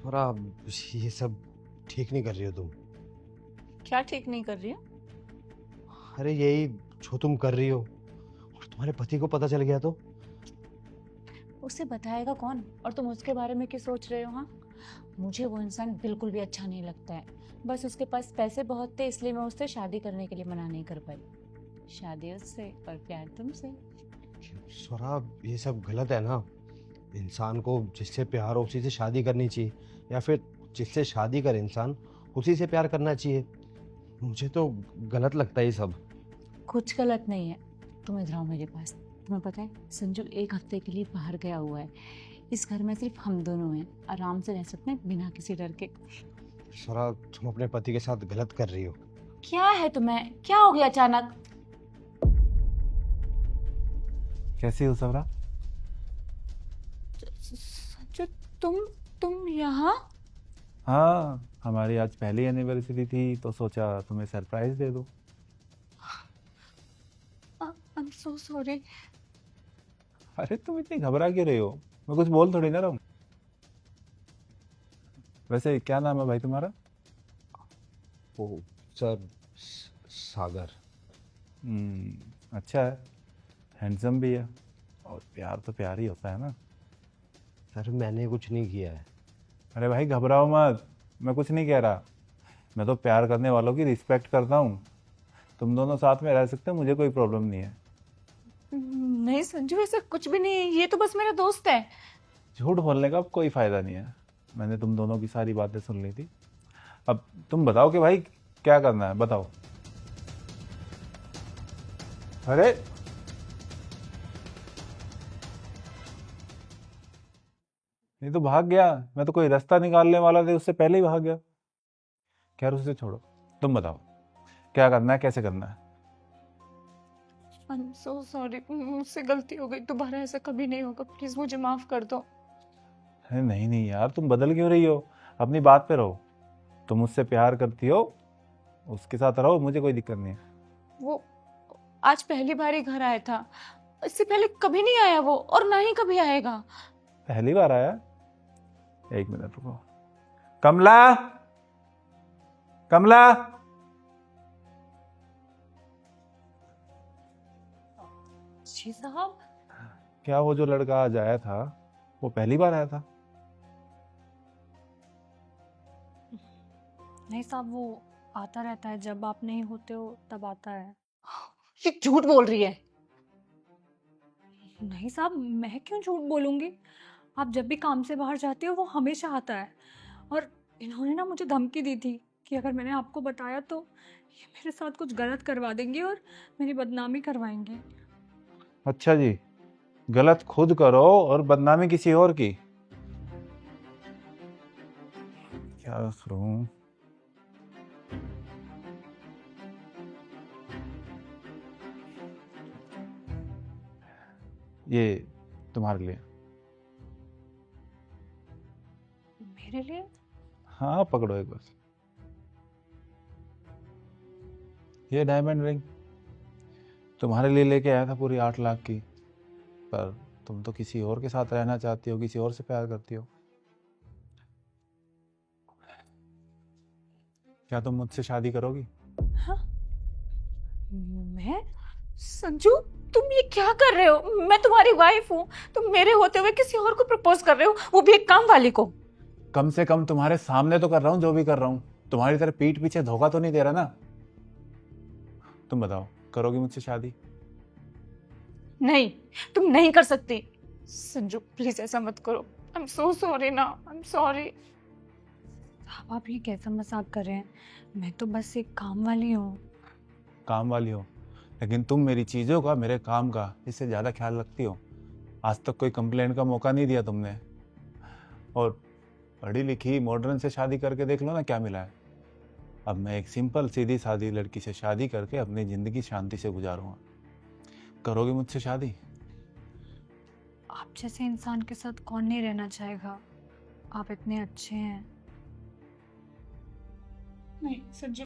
छोरा, ये सब ठीक नहीं कर रही हो तुम। क्या ठीक नहीं कर रही हो? अरे यही जो तुम कर रही हो और तुम्हारे पति को पता चल गया तो? उसे बताएगा कौन? और तुम उसके बारे में क्या सोच रहे हो? हाँ, मुझे वो इंसान बिल्कुल भी अच्छा नहीं लगता है। बस उसके पास पैसे बहुत थे, इसलिए मैं उससे शादी करने के लिए मना नहीं कर पाई। शादी उससे और प्यार तुमसे। छोरा, ये सब गलत है ना। इंसान को जिससे प्यार हो उसी से शादी करनी चाहिए, या फिर जिससे शादी करे इंसान उसी से प्यार करना चाहिए। मुझे तो गलत लगता है ये सब। कुछ गलत नहीं है। तुम इधर आओ मेरे पास। तुम्हें पता है, संजू 1 हफ्ते के लिए बाहर गया हुआ है। इस घर में सिर्फ हम दोनों हैं, आराम से रह सकते हैं बिना किसी डर के। छोरा, तुम अपने पति के साथ गलत कर रही हो। क्या है तुम्हें? क्या हो गया अचानक? कैसी हो सबरा? संजू, तुम यहाँ? हाँ, हमारी आज पहली एनिवर्सरी थी तो सोचा तुम्हें सरप्राइज दे दूं। I am so sorry. अरे तुम इतनी घबरा क्यों रही हो? मैं कुछ बोल थोड़ी ना रहा हूँ। वैसे क्या नाम है भाई तुम्हारा? ओ सर, सागर। अच्छा है, हैंडसम भी है। और प्यार तो प्यार ही होता है ना। सर, मैंने कुछ नहीं किया है। अरे भाई घबराओ मत, मैं कुछ नहीं कह रहा। मैं तो प्यार करने वालों की रिस्पेक्ट करता हूँ। तुम दोनों साथ में रह सकते हो, मुझे कोई प्रॉब्लम नहीं है। नहीं संजू, ऐसा कुछ भी नहीं है, ये तो बस मेरा दोस्त है। झूठ बोलने का अब कोई फायदा नहीं है। मैंने तुम दोनों की सारी बातें सुन ली थी। अब तुम बताओ कि भाई क्या करना है, बताओ। अरे ये तो भाग गया। मैं तो कोई रास्ता निकालने वाला था, उससे पहले ही भाग गया। खैर उसे छोड़ो, तुम बताओ क्या करना है, कैसे करना है। आई एम सो सॉरी, मुझसे गलती हो गई, दोबारा ऐसा कभी नहीं होगा, प्लीज मुझे माफ कर दो। अरे नहीं नहीं यार, तुम बदल क्यों रही हो? अपनी बात पे रहो। तुम मुझसे प्यार करती हो, उसके साथ रहो, मुझे कोई दिक्कत नहीं है। वो आज पहली बार ही घर आया था। इससे पहले कभी नहीं आया वो, और ना ही कभी आएगा। पहली बार आया? एक मिनट रुको। कमला, कमला। जी साहब। क्या वो जो लड़का आज आया था वो पहली बार आया था? नहीं साहब, वो आता रहता है, जब आप नहीं होते हो तब आता है। ये झूठ बोल रही है। नहीं साहब, मैं क्यों झूठ बोलूंगी? आप जब भी काम से बाहर जाते हो वो हमेशा आता है। और इन्होंने ना मुझे धमकी दी थी कि अगर मैंने आपको बताया तो ये मेरे साथ कुछ गलत करवा देंगे और मेरी बदनामी करवाएंगे। अच्छा जी, गलत खुद करो और बदनामी किसी और की। क्या करूं? ये तुम्हारे लिए। मेरे लिए? हाँ पकड़ो एक बार। ये डायमंड रिंग तुम्हारे लिए लेके आया था, पूरी 8 लाख की। पर तुम तो किसी और के साथ रहना चाहती हो, किसी और से प्यार करती हो। क्या तुम मुझसे शादी करोगी? हाँ? मैं? संजू, तुम ये क्या कर रहे हो? मैं तुम्हारी वाइफ हूँ। तुम मेरे होते हुए किसी और को प्रपोज कर रहे हो, वो भी एक काम वाली को। कम से कम तुम्हारे सामने तो कर रहा हूँ जो भी कर रहा हूँ। तुम्हारी तरह पीठ पीछे धोखा तो नहीं दे रहा ना। तुम बताओ, करोगी मुझसे शादी? नहीं, तुम नहीं कर सकती। संजू प्लीज ऐसा मत करो। आई एम सो सॉरी ना, आई एम सॉरी। साहब आप ये कैसा मजाक कर रहे हैं? मैं तो बस एक काम वाली हूँ। काम वाली हो, लेकिन तुम मेरी चीज़ों का, मेरे काम का इससे ज़्यादा ख्याल रखती हो। आज तक कोई कंप्लेंट का मौका नहीं दिया तुमने। और पढ़ी लिखी मॉडर्न से शादी करके देख लो ना क्या मिला है। अब मैं एक सिंपल सीधी सादी लड़की से शादी करके अपनी ज़िंदगी शांति से गुजारूंगा। करोगे मुझसे शादी? आप जैसे इंसान के साथ कौन नहीं रहना चाहेगा? आप इतने अच्छे हैं। नहीं संजू।